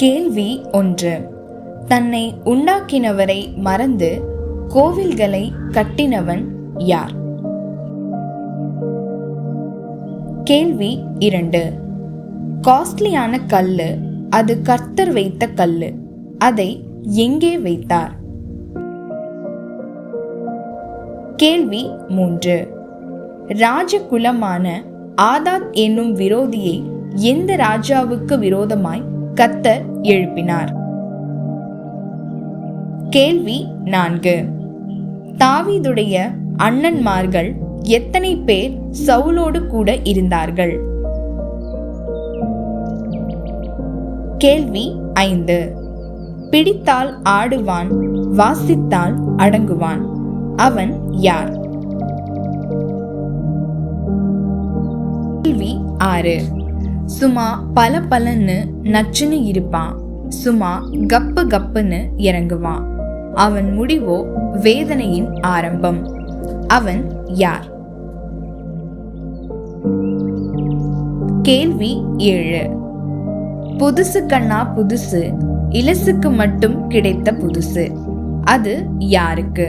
கேள்வி 1. தன்னை உண்டாக்கினவரை மறந்து கோவில்களை கட்டினவன் யார்? கேள்வி 2. காஸ்ட்லியான கல்லு, அது கர்த்தர் வைத்த கல்லு, அதை எங்கே வைத்தார்? கேள்வி 3. ராஜகுலமான ஆதாத் என்னும் விரோதியை எந்த ராஜாவுக்கு விரோதமாய் கர்த்தர் எழுப்பினார்? கேள்வி 4. தாவீதுடைய அண்ணன்மார்கள் எத்தனை பேர் சவுலோடு கூட இருந்தார்கள்? கேள்வி 5. பிடித்தால் ஆடுவான், வாசித்தால் அடங்குவான், அவன் யார்? கேள்வி 6. சும்மா பலன்னு நச்சுன்னு இருப்பான், சும்மா கப்பு கப்புன்னு இறங்குவான், அவன் முடிவோ வேதனையின் ஆரம்பம், அவன் யார்? கேள்வி 7. புதுசு கண்ணா புதுசு, இலசுக்கு மட்டும் கிடைத்த புதுசு, அது யாருக்கு?